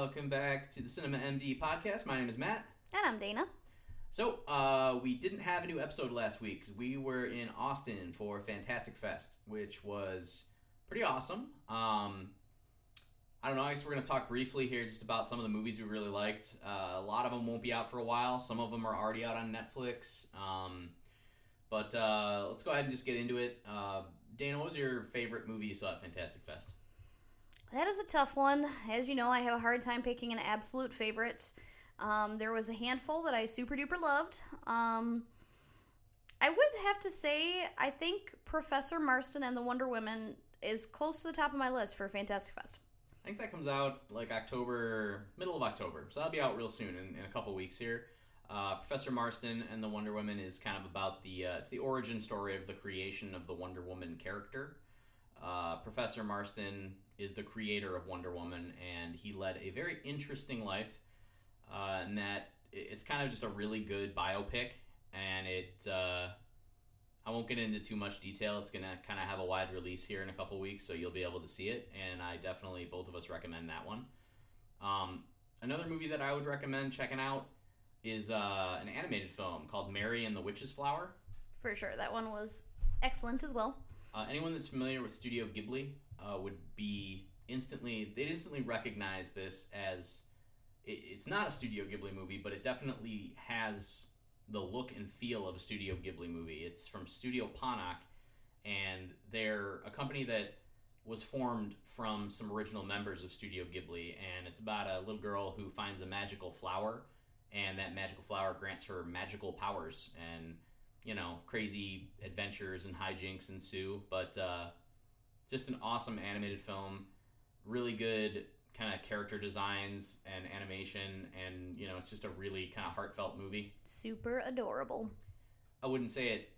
welcome back to the Cinema MD podcast. My name is Matt. And I'm Dana. So, we didn't have a new episode last week because we were in Austin for Fantastic Fest, which was pretty awesome. I don't know, I guess we're going to talk briefly here just about some of the movies we really liked. A lot of them won't be out for a while. Some of them are already out on Netflix. But let's go ahead and just get into it. Dana, what was your favorite movie you saw at Fantastic Fest? That is a tough one. As you know, I have a hard time picking an absolute favorite. There was a handful that I super duper loved. I would have to say, I think Professor Marston and the Wonder Woman is close to the top of my list for Fantastic Fest. I think that comes out like middle of October. So that'll be out real soon in a couple weeks here. Professor Marston and the Wonder Woman is kind of about it's the origin story of the creation of the Wonder Woman character. Professor Marston is the creator of Wonder Woman, and he led a very interesting life. And that it's kind of just a really good biopic, and I won't get into too much detail. It's gonna kind of have a wide release here in a couple weeks, so you'll be able to see it, and I definitely, both of us recommend that one. Another movie that I would recommend checking out is an animated film called Mary and the Witch's Flower. For sure, that one was excellent as well. Anyone that's familiar with Studio Ghibli they'd instantly recognize this as, it's not a Studio Ghibli movie, but it definitely has the look and feel of a Studio Ghibli movie. It's from Studio Panak, and they're a company that was formed from some original members of Studio Ghibli, and it's about a little girl who finds a magical flower, and that magical flower grants her magical powers, and, crazy adventures and hijinks ensue, but just an awesome animated film, really good kind of character designs and animation, and it's just a really kind of heartfelt movie. Super adorable. I wouldn't say it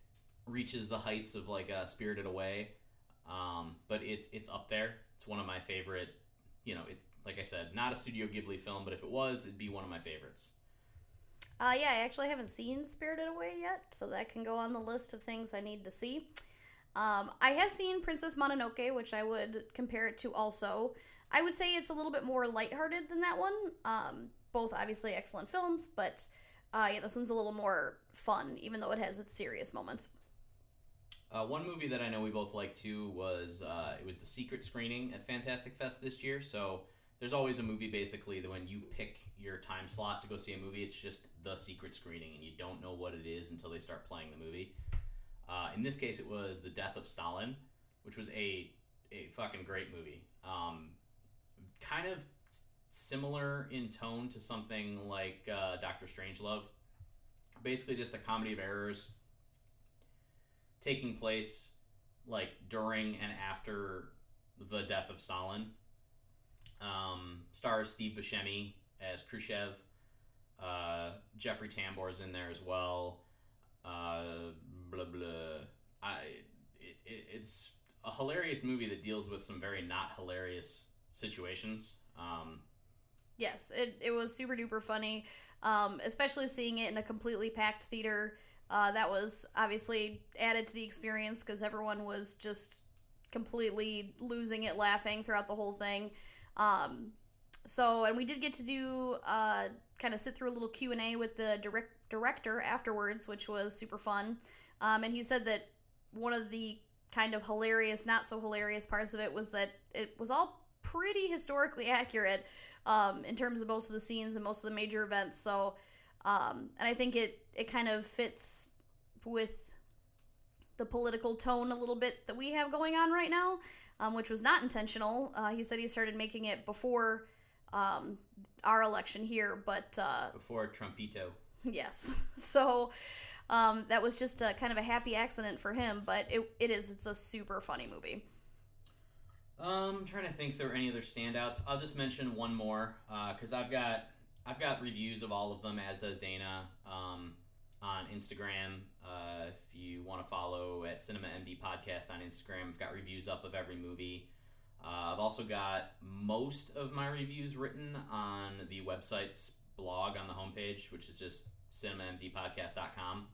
reaches the heights of like Spirited Away, but it's up there. It's one of my favorite. It's, like I said, not a Studio Ghibli film, but if it was, it'd be one of my favorites. Yeah, I actually haven't seen Spirited Away yet, so that can go on the list of things I need to see. I have seen Princess Mononoke, which I would compare it to also. I would say it's a little bit more lighthearted than that one. Both obviously excellent films, but this one's a little more fun, even though it has its serious moments. One movie that I know we both liked too was it was the secret screening at Fantastic Fest this year. So there's always a movie basically that when you pick your time slot to go see a movie, it's just the secret screening, and you don't know what it is until they start playing the movie. In this case, it was The Death of Stalin, which was a fucking great movie. Kind of similar in tone to something like Dr. Strangelove. Basically just a comedy of errors taking place like during and after the death of Stalin. Stars Steve Buscemi as Khrushchev. Jeffrey Tambor's in there as well. Blah blah. It's a hilarious movie that deals with some very not hilarious situations. Yes, it was super duper funny, especially seeing it in a completely packed theater. That was obviously added to the experience because everyone was just completely losing it laughing throughout the whole thing. And we did get to do kind of sit through a little Q&A with the director afterwards, which was super fun. And he said that one of the kind of hilarious, not so hilarious parts of it was that it was all pretty historically accurate in terms of most of the scenes and most of the major events. So, and I think it kind of fits with the political tone a little bit that we have going on right now, which was not intentional. He said he started making it before our election here, but... before Trumpito. Yes. So that was just kind of a happy accident for him, but it's a super funny movie. I'm trying to think if there are any other standouts. I'll just mention one more because I've got reviews of all of them, as does Dana, on Instagram. If you want to follow at Cinema MD Podcast on Instagram, I've got reviews up of every movie. I've also got most of my reviews written on the website's blog on the homepage, which is just cinemamdpodcast.com.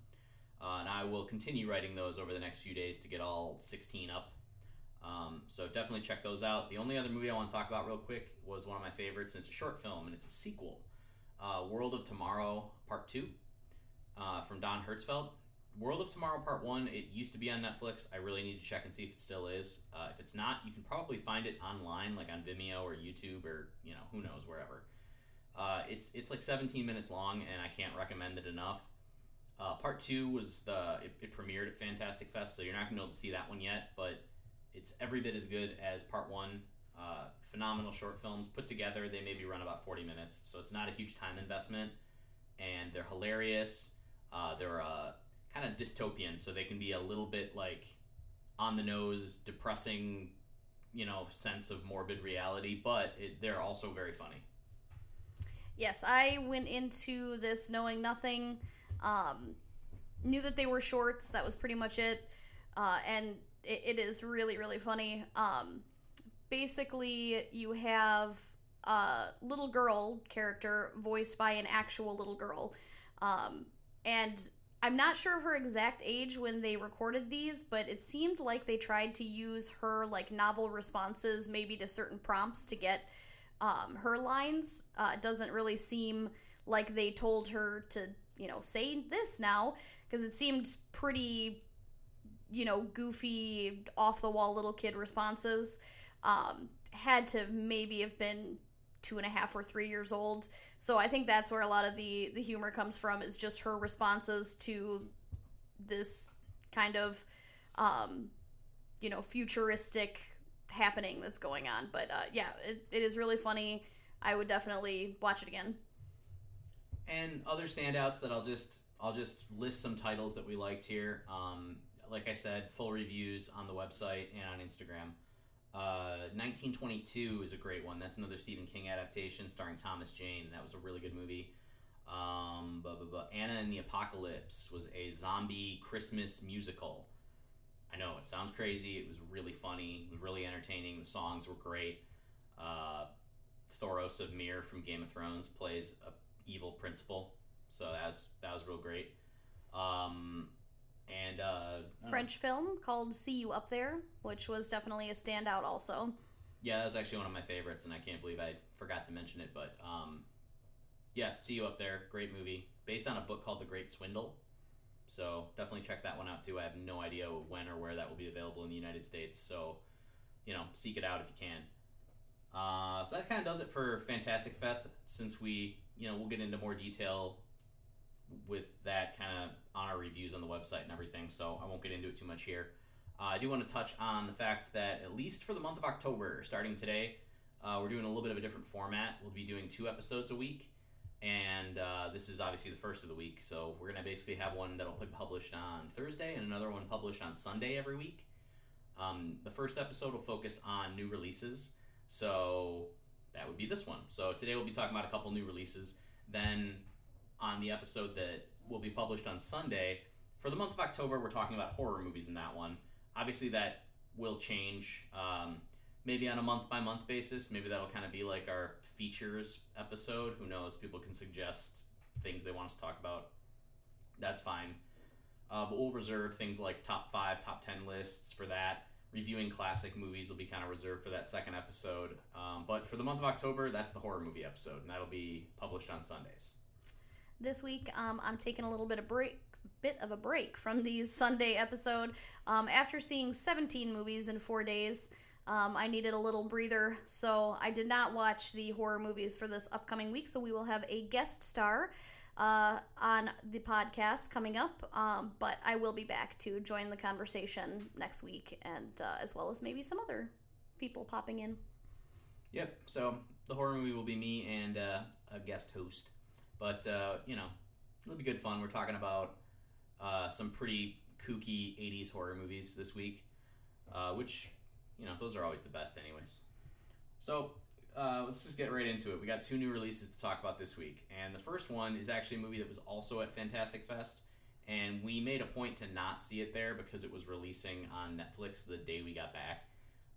And I will continue writing those over the next few days to get all 16 up. So definitely check those out. The only other movie I want to talk about real quick was one of my favorites, and it's a short film, and it's a sequel. World of Tomorrow Part 2 from Don Hertzfeldt. World of Tomorrow Part 1, it used to be on Netflix. I really need to check and see if it still is. If it's not, you can probably find it online, like on Vimeo or YouTube or, who knows, wherever. It's like 17 minutes long, and I can't recommend it enough. Part 2 was it premiered at Fantastic Fest, so you're not going to be able to see that one yet, but it's every bit as good as Part 1. Phenomenal short films put together. They maybe run about 40 minutes, so it's not a huge time investment, and they're hilarious. They're kind of dystopian, so they can be a little bit like on the nose, depressing, sense of morbid reality, but they're also very funny. Yes, I went into this knowing nothing. Knew that they were shorts. That was pretty much it. And it is really, really funny. Basically, you have a little girl character voiced by an actual little girl. And I'm not sure of her exact age when they recorded these, but it seemed like they tried to use her novel responses maybe to certain prompts to get her lines. It doesn't really seem like they told her to, say this now, because it seemed pretty, goofy, off-the-wall little kid responses. Had to maybe have been 2.5 or 3 years old. So I think that's where a lot of the humor comes from, is just her responses to this kind of, futuristic happening that's going on. But yeah, it is really funny. I would definitely watch it again. And other standouts that I'll just list some titles that we liked here. Like I said, full reviews on the website and on Instagram. 1922 is a great one. That's another Stephen King adaptation starring Thomas Jane. That was a really good movie. Anna and the Apocalypse was a zombie Christmas musical. I know, it sounds crazy. It was really funny. It was really entertaining. The songs were great. Thoros of Myr from Game of Thrones plays a evil principal. So that was real great. French film called See You Up There, which was definitely a standout also. Yeah, that was actually one of my favorites, and I can't believe I forgot to mention it. But yeah, See You Up There, great movie. Based on a book called The Great Swindle. So definitely check that one out too. I have no idea when or where that will be available in the United States. So, seek it out if you can. So that kind of does it for Fantastic Fest, since we'll get into more detail with that kind of on our reviews on the website and everything, so I won't get into it too much here. I do want to touch on the fact that at least for the month of October, starting today, we're doing a little bit of a different format. We'll be doing 2 episodes a week, and this is obviously the first of the week, so we're going to basically have one that'll be published on Thursday and another one published on Sunday every week. The first episode will focus on new releases, so that would be this one. So today we'll be talking about a couple new releases. Then on the episode that will be published on Sunday, for the month of October, we're talking about horror movies in that one. Obviously, that will change, maybe on a month-by-month basis. Maybe that'll kind of be like our features episode. Who knows? People can suggest things they want us to talk about. That's fine. But we'll reserve things like top 5, top 10 lists for that. Reviewing classic movies will be kind of reserved for that second episode. But for the month of October, that's the horror movie episode, and that'll be published on Sundays. This week, I'm taking a little bit of a break from these Sunday episode. After seeing 17 movies in 4 days, I needed a little breather, so I did not watch the horror movies for this upcoming week. So we will have a guest star on the podcast coming up, but I will be back to join the conversation next week, and as well as maybe some other people popping in. Yep. So the horror movie will be me and a guest host. But, it'll be good fun. We're talking about some pretty kooky 80s horror movies this week, which, those are always the best anyways. So let's just get right into it. We got 2 new releases to talk about this week. And the first one is actually a movie that was also at Fantastic Fest. And we made a point to not see it there because it was releasing on Netflix the day we got back.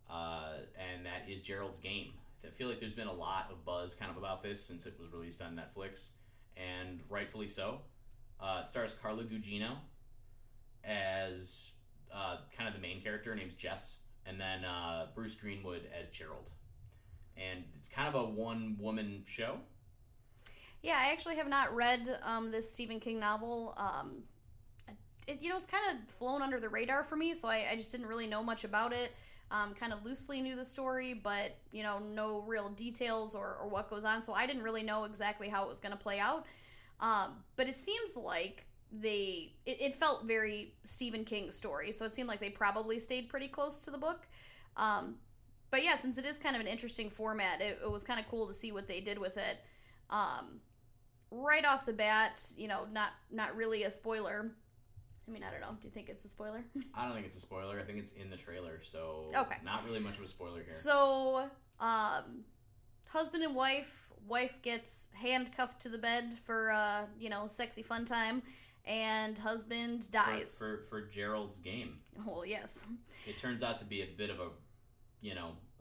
And that is Gerald's Game. I feel like there's been a lot of buzz kind of about this since it was released on Netflix. And rightfully so. It stars Carla Gugino as kind of the main character. Her name's Jess, and then Bruce Greenwood as Gerald. And it's kind of a one-woman show. Yeah, I actually have not read this Stephen King novel. It's kind of flown under the radar for me, so I just didn't really know much about it. Kind of loosely knew the story, but, no real details or what goes on, so I didn't really know exactly how it was going to play out. But it seems like it felt very Stephen King story, so it seemed like they probably stayed pretty close to the book. But yeah, since it is kind of an interesting format, it was kind of cool to see what they did with it. Right off the bat, not really a spoiler. I mean, I don't know. Do you think it's a spoiler? I don't think it's a spoiler. I think it's in the trailer, so okay. Not really much of a spoiler here. So, husband and wife gets handcuffed to the bed for, sexy fun time, and husband dies. For Gerald's game. Well, yes. It turns out to be a bit of a,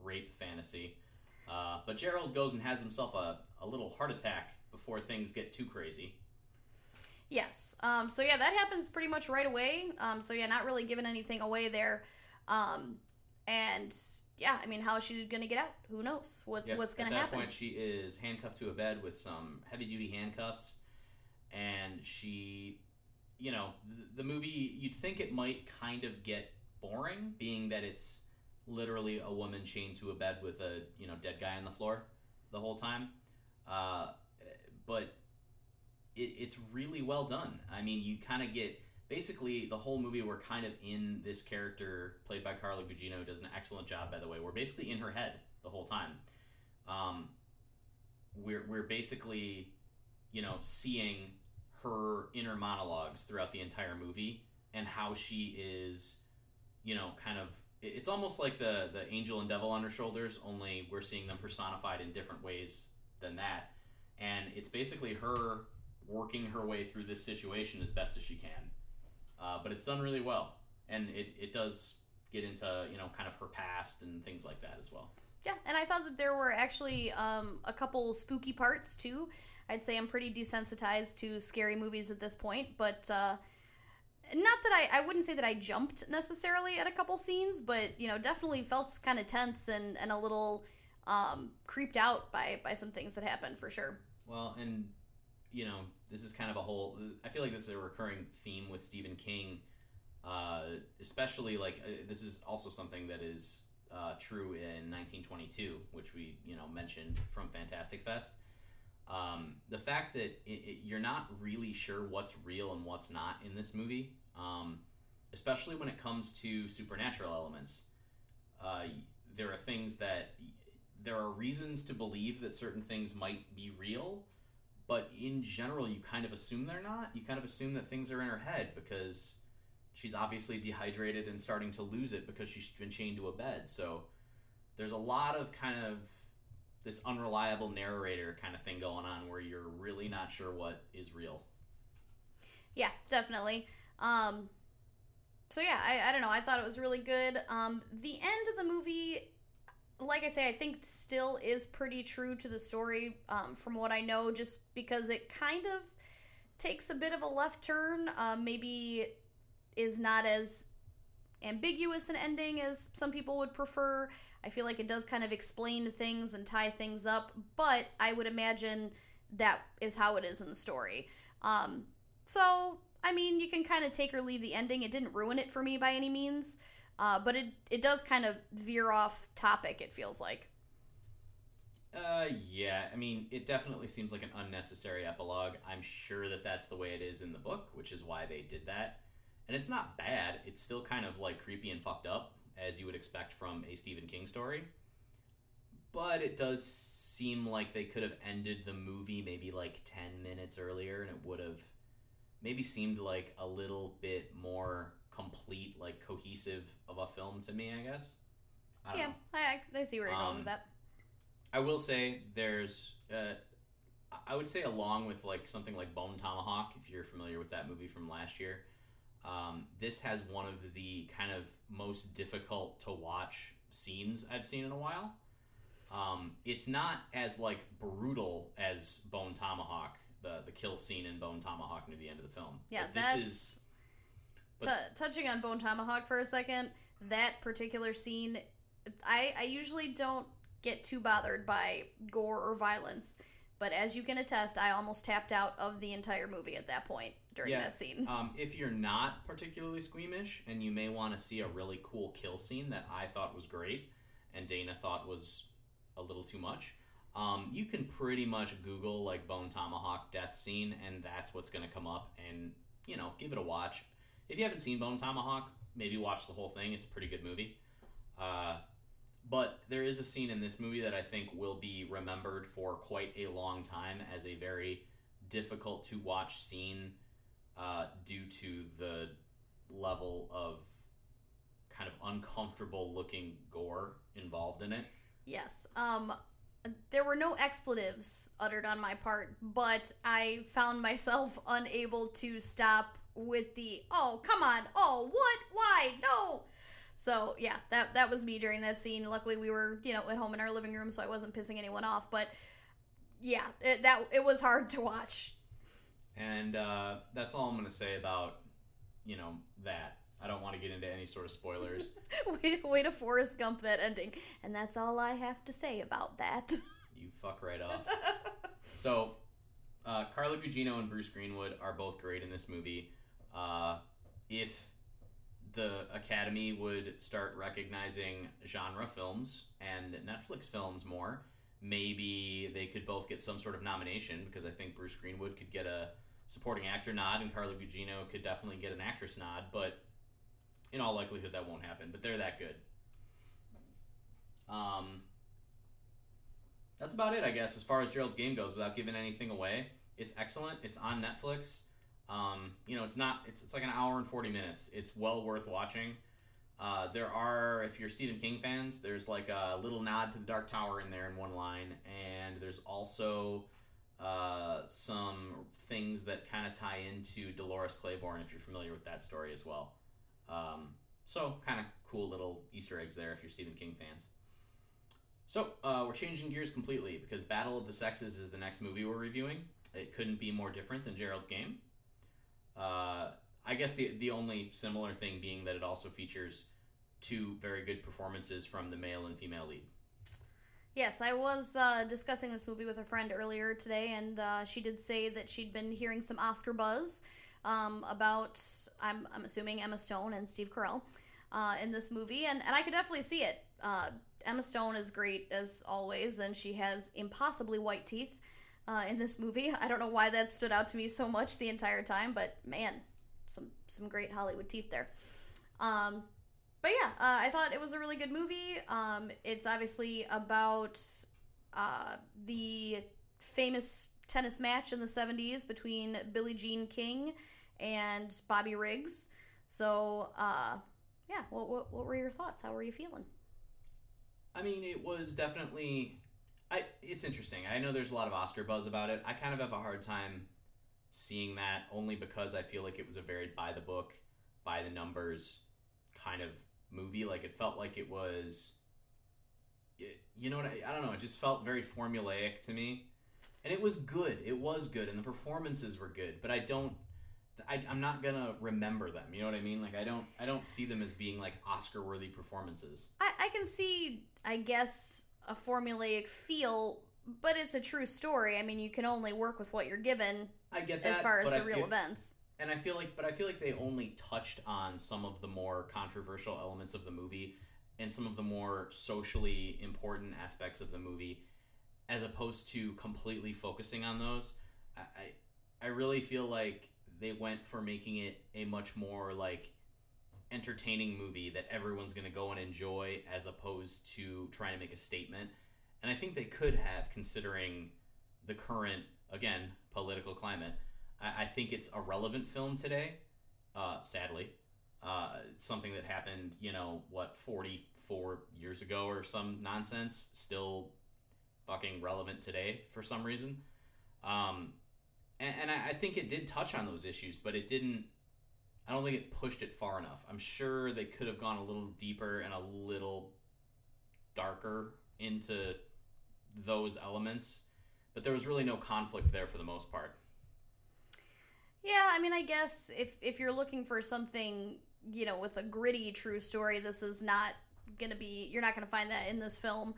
rape fantasy. But Gerald goes and has himself a little heart attack before things get too crazy. Yes. So yeah, that happens pretty much right away. So yeah, not really giving anything away there. And yeah, I mean, how is she going to get out? Who knows what's going to happen? At that point, she is handcuffed to a bed with some heavy-duty handcuffs. And she, the movie, you'd think it might kind of get boring, being that it's literally a woman chained to a bed with a, dead guy on the floor the whole time. But it's really well done. I mean, you kind of get, basically, the whole movie, we're kind of in this character, played by Carla Gugino, who does an excellent job, by the way. We're basically in her head the whole time. We're basically, seeing her inner monologues throughout the entire movie, and how she is, kind of, it's almost like the angel and devil on her shoulders, only we're seeing them personified in different ways than that. And it's basically her working her way through this situation as best as she can. But it's done really well. And it does get into, kind of her past and things like that as well. Yeah, and I thought that there were actually a couple spooky parts, too. I'd say I'm pretty desensitized to scary movies at this point, but not that I wouldn't say that I jumped necessarily at a couple scenes, but, definitely felt kind of tense and a little creeped out by some things that happened, for sure. Well, and this is kind of I feel like this is a recurring theme with Stephen King, especially this is also something that is true in 1922, which we, mentioned from Fantastic Fest. The fact that you're not really sure what's real and what's not in this movie, especially when it comes to supernatural elements. There are things there are reasons to believe that certain things might be real, but in general, you kind of assume they're not. You kind of assume that things are in her head because she's obviously dehydrated and starting to lose it because she's been chained to a bed. So there's a lot of kind of this unreliable narrator kind of thing going on where you're really not sure what is real. Yeah, definitely. So yeah, I don't know. I thought it was really good. The end of the movie, like I say, I think still is pretty true to the story, from what I know, just because it kind of takes a bit of a left turn, maybe is not as ambiguous an ending as some people would prefer. I feel like it does kind of explain things and tie things up, but I would imagine that is how it is in the story. So, I mean, you can kind of take or leave the ending. It didn't ruin it for me by any means. But it does kind of veer off topic, it feels like. Yeah, I mean, it definitely seems like an unnecessary epilogue. I'm sure that that's the way it is in the book, which is why they did that. And it's not bad. It's still kind of creepy and fucked up, as you would expect from a Stephen King story. But it does seem like they could have ended the movie maybe 10 minutes earlier, and it would have maybe seemed like a little bit more complete, cohesive of a film to me, I guess. I don't know. I see where you're going with that. I will say there's, I would say along with something like Bone Tomahawk, if you're familiar with that movie from last year, this has one of the kind of most difficult to watch scenes I've seen in a while. It's not as brutal as Bone Tomahawk, the kill scene in Bone Tomahawk near the end of the film. Yeah, this is. Touching on Bone Tomahawk for a second, that particular scene, I usually don't get too bothered by gore or violence, but as you can attest, I almost tapped out of the entire movie at that point during that scene. If you're not particularly squeamish and you may want to see a really cool kill scene that I thought was great and Dana thought was a little too much, you can pretty much Google like Bone Tomahawk death scene and that's what's going to come up, and give it a watch. If you haven't seen Bone Tomahawk, maybe watch the whole thing. It's a pretty good movie. But there is a scene in this movie that I think will be remembered for quite a long time as a very difficult to watch scene due to the level of kind of uncomfortable looking gore involved in it. Yes. There were no expletives uttered on my part, but I found myself unable to stop with the, oh, come on, oh, what, why, no. So, yeah, that was me during that scene. Luckily, we were, at home in our living room, so I wasn't pissing anyone off. But, yeah, it was hard to watch. And that's all I'm going to say about, that. I don't want to get into any sort of spoilers. Way to Forrest Gump that ending. And that's all I have to say about that. You fuck right off. So, Carla Gugino and Bruce Greenwood are both great in this movie. If the Academy would start recognizing genre films and Netflix films more, maybe they could both get some sort of nomination, because I think Bruce Greenwood could get a supporting actor nod and Carla Gugino could definitely get an actress nod, but in all likelihood that won't happen, but they're that good. That's about it, I guess, as far as Gerald's Game goes, without giving anything away. It's excellent. It's on Netflix. It's like an hour and 40 minutes. It's well worth watching. There are, if you're Stephen King fans, there's like a little nod to the Dark Tower in there in one line, and there's also some things that kind of tie into Dolores Claiborne, if you're familiar with that story as well. So kind of cool little Easter eggs there if you're Stephen King fans. So we're changing gears completely because Battle of the Sexes is the next movie we're reviewing. It couldn't be more different than Gerald's Game. I guess the only similar thing being that it also features two very good performances from the male and female lead. Yes, I was discussing this movie with a friend earlier today, and she did say that she'd been hearing some Oscar buzz about, I'm assuming, Emma Stone and Steve Carell in this movie, and I could definitely see it. Emma Stone is great as always, and she has impossibly white teeth in this movie. I don't know why that stood out to me so much the entire time, but man, some great Hollywood teeth there. But yeah, I thought it was a really good movie. It's obviously about the famous tennis match in the 70s between Billie Jean King and Bobby Riggs. So, yeah, what were your thoughts? How were you feeling? I mean, it was definitely... it's interesting. I know there's a lot of Oscar buzz about it. I kind of have a hard time seeing that, only because I feel like it was a very by-the-book, by-the-numbers kind of movie. Like, it felt like it was... You know what? I don't know. It just felt very formulaic to me. And it was good. It was good, and the performances were good. But I'm not gonna remember them. You know what I mean? Like, I don't see them as being like Oscar-worthy performances. I can see, I guess, a formulaic feel, but it's a true story. I mean, you can only work with what you're given. I get that, as far as the real events. And I feel like they only touched on some of the more controversial elements of the movie and some of the more socially important aspects of the movie, as opposed to completely focusing on those. I really feel like they went for making it a much more like entertaining movie that everyone's going to go and enjoy, as opposed to trying to make a statement. And I think they could have, considering the current, again, political climate. I think it's a relevant film today, sadly. It's something that happened, 44 years ago or some nonsense, still fucking relevant today for some reason. And I think it did touch on those issues, but it didn't... I don't think it pushed it far enough. I'm sure they could have gone a little deeper and a little darker into those elements, but there was really no conflict there for the most part. Yeah, I mean, I guess if you're looking for something with a gritty true story. This is not gonna be. You're not gonna find that in this film.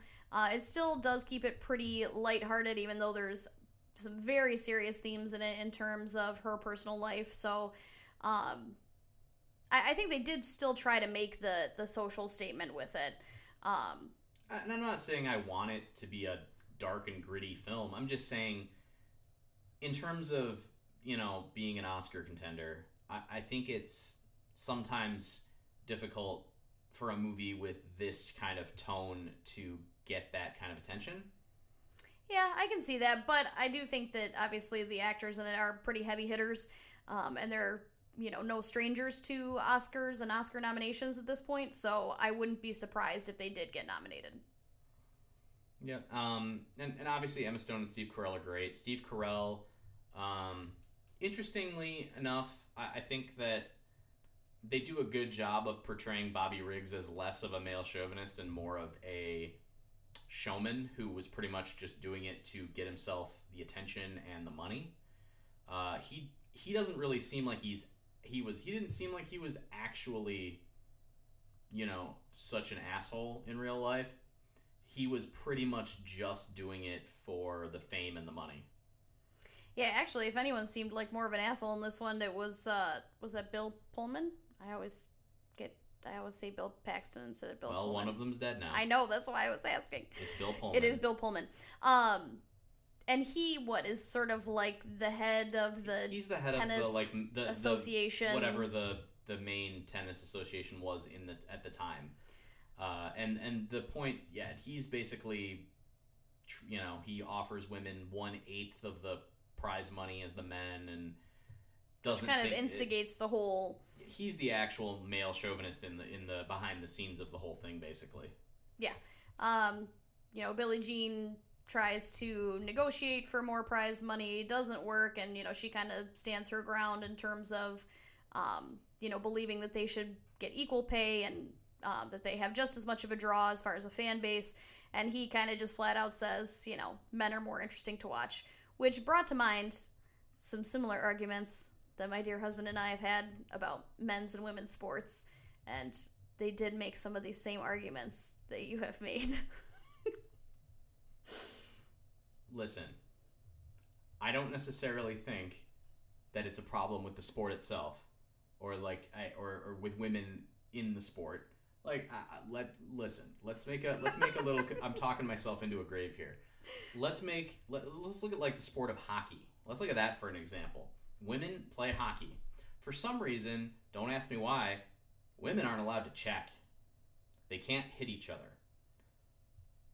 It still does keep it pretty lighthearted, even though there's some very serious themes in it in terms of her personal life. So, I think they did still try to make the social statement with it. And I'm not saying I want it to be a dark and gritty film. I'm just saying, in terms of, being an Oscar contender, I think it's sometimes difficult for a movie with this kind of tone to get that kind of attention. Yeah, I can see that, but I do think that obviously the actors in it are pretty heavy hitters, and they're no strangers to Oscars and Oscar nominations at this point, so I wouldn't be surprised if they did get nominated. Yeah, and obviously Emma Stone and Steve Carell are great. Steve Carell, interestingly enough, I think that they do a good job of portraying Bobby Riggs as less of a male chauvinist and more of a showman who was pretty much just doing it to get himself the attention and the money. He doesn't really seem like he didn't seem like he was actually, such an asshole in real life. He was pretty much just doing it for the fame and the money. Yeah, actually, if anyone seemed like more of an asshole in this one, it was that Bill Pullman? I always say Bill Paxton instead of Bill Pullman. Well, one of them's dead now. I know, that's why I was asking. It's Bill Pullman. It is Bill Pullman. And he, is sort of like the head of the He's the head tennis of the association. Whatever the main tennis association was at the time. And the point, he's basically, he offers women 1/8 of the prize money as the men, and doesn't kind of instigates the whole. He's the actual male chauvinist in the behind the scenes of the whole thing, basically. Yeah, Billie Jean tries to negotiate for more prize money, doesn't work, and she kind of stands her ground in terms of, believing that they should get equal pay and that they have just as much of a draw as far as a fan base, and he kind of just flat out says, men are more interesting to watch, which brought to mind some similar arguments that my dear husband and I have had about men's and women's sports, and they did make some of these same arguments that you have made. Listen, I don't necessarily think that it's a problem with the sport itself, or with women in the sport. Let's make a little. I'm talking myself into a grave here. Let's look at the sport of hockey. Let's look at that for an example. Women play hockey. For some reason, don't ask me why, women aren't allowed to check. They can't hit each other.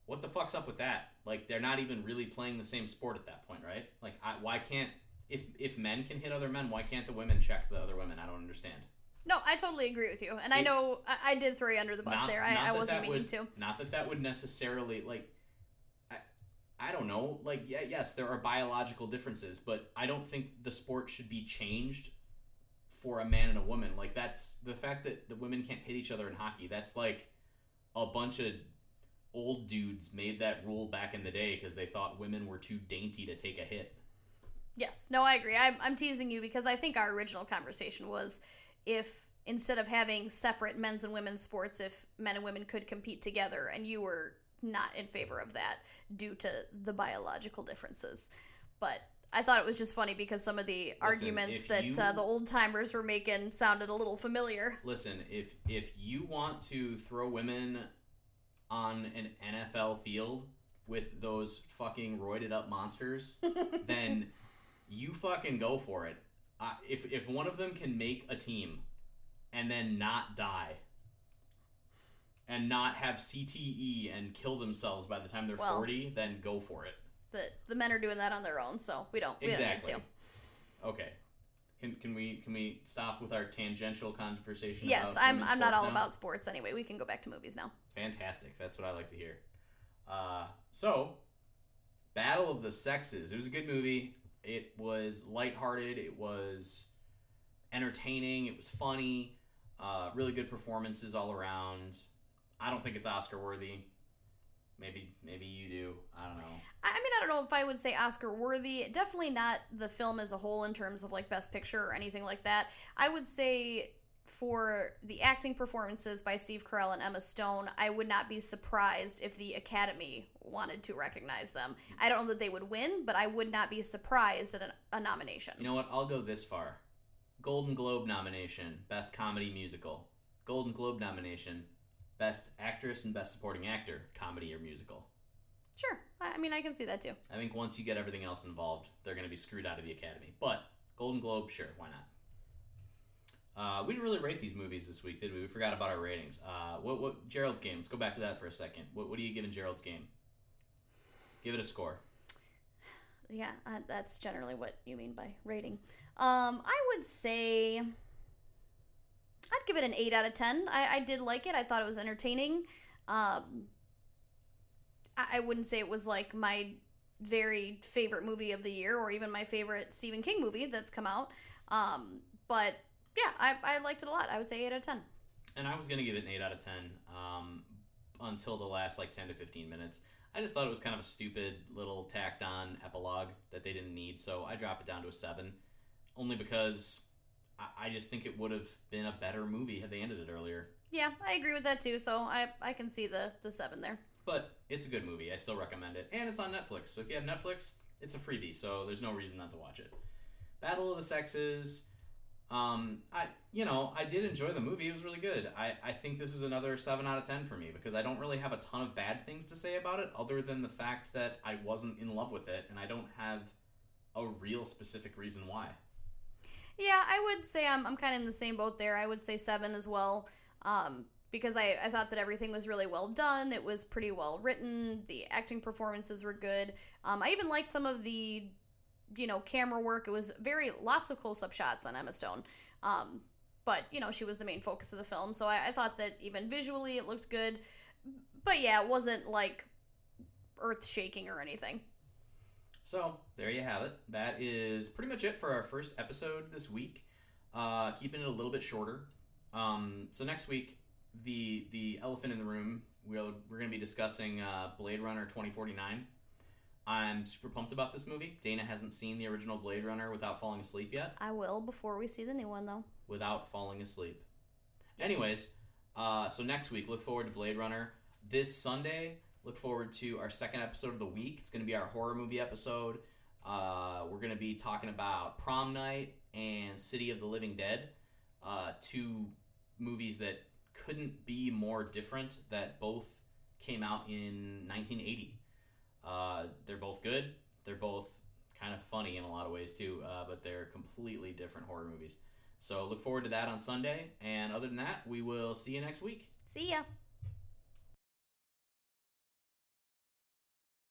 What the fuck's up with that? They're not even really playing the same sport at that point, right? Why can't, if men can hit other men, why can't the women check the other women? I don't understand. No, I totally agree with you. And I know I did throw you under the bus there. I wasn't meaning to. Not that would necessarily, I don't know. Yes, there are biological differences, but I don't think the sport should be changed for a man and a woman. That's the fact that the women can't hit each other in hockey. That's a bunch of old dudes made that rule back in the day because they thought women were too dainty to take a hit. Yes. No, I agree. I'm teasing you because I think our original conversation was if instead of having separate men's and women's sports, if men and women could compete together, and you were not in favor of that due to the biological differences. But I thought it was just funny because some of the arguments that the old timers were making sounded a little familiar. Listen, if you want to throw women on an NFL field with those fucking roided up monsters, then you fucking go for it. If one of them can make a team and then not die and not have CTE and kill themselves by the time they're 40, then go for it. The men are doing that on their own, so we don't need to. Okay. Can we stop with our tangential conversation? Yes, I'm not all about sports anyway. We can go back to movies now. Fantastic. That's what I like to hear. So, Battle of the Sexes. It was a good movie. It was lighthearted. It was entertaining. It was funny. Really good performances all around. I don't think it's Oscar worthy. Maybe you do. I don't know. I don't know if I would say Oscar worthy. Definitely not the film as a whole in terms of Best Picture or anything like that. I would say for the acting performances by Steve Carell and Emma Stone, I would not be surprised if the Academy wanted to recognize them. I don't know that they would win, but I would not be surprised at a nomination. You know what? I'll go this far. Golden Globe nomination, Best Comedy Musical. Golden Globe nomination, Best Actress and Best Supporting Actor, Comedy or Musical. Sure. I mean, I can see that too. I think once you get everything else involved, they're going to be screwed out of the Academy. But Golden Globe, sure, why not? We didn't really rate these movies this week, did we? We forgot about our ratings. What Gerald's Game? Let's go back to that for a second. What are you giving Gerald's Game? Give it a score. Yeah, that's generally what you mean by rating. I would say I'd give it an 8 out of 10. I did like it. I thought it was entertaining. I wouldn't say it was like my very favorite movie of the year or even my favorite Stephen King movie that's come out. But yeah, I liked it a lot. I would say 8 out of 10. And I was going to give it an 8 out of 10 until the last 10 to 15 minutes. I just thought it was kind of a stupid little tacked on epilogue that they didn't need, so I dropped it down to a 7. Only because I just think it would have been a better movie had they ended it earlier. Yeah, I agree with that too, so I can see the 7 there. But it's a good movie. I still recommend it. And it's on Netflix, so if you have Netflix, it's a freebie, so there's no reason not to watch it. Battle of the Sexes. I did enjoy the movie. It was really good. I think this is another 7 out of 10 for me because I don't really have a ton of bad things to say about it other than the fact that I wasn't in love with it and I don't have a real specific reason why. Yeah, I would say I'm kind of in the same boat there. I would say 7 as well because I thought that everything was really well done. It was pretty well written. The acting performances were good. I even liked some of the camera work. It was lots of close-up shots on Emma Stone. But, she was the main focus of the film. So I thought that even visually it looked good. But yeah, it wasn't earth-shaking or anything. So there you have it. That is pretty much it for our first episode this week. Keeping it a little bit shorter. So next week, the elephant in the room, we're going to be discussing Blade Runner 2049. I'm super pumped about this movie. Dana hasn't seen the original Blade Runner without falling asleep yet. I will before we see the new one, though. Without falling asleep. Yes. Anyways, so next week, look forward to Blade Runner. This Sunday, look forward to our second episode of the week. It's going to be our horror movie episode. We're going to be talking about Prom Night and City of the Living Dead. 2 movies that couldn't be more different, that both came out in 1980. They're both good. They're both kind of funny in a lot of ways too, but they're completely different horror movies. So look forward to that on Sunday. And other than that, we will see you next week. See ya.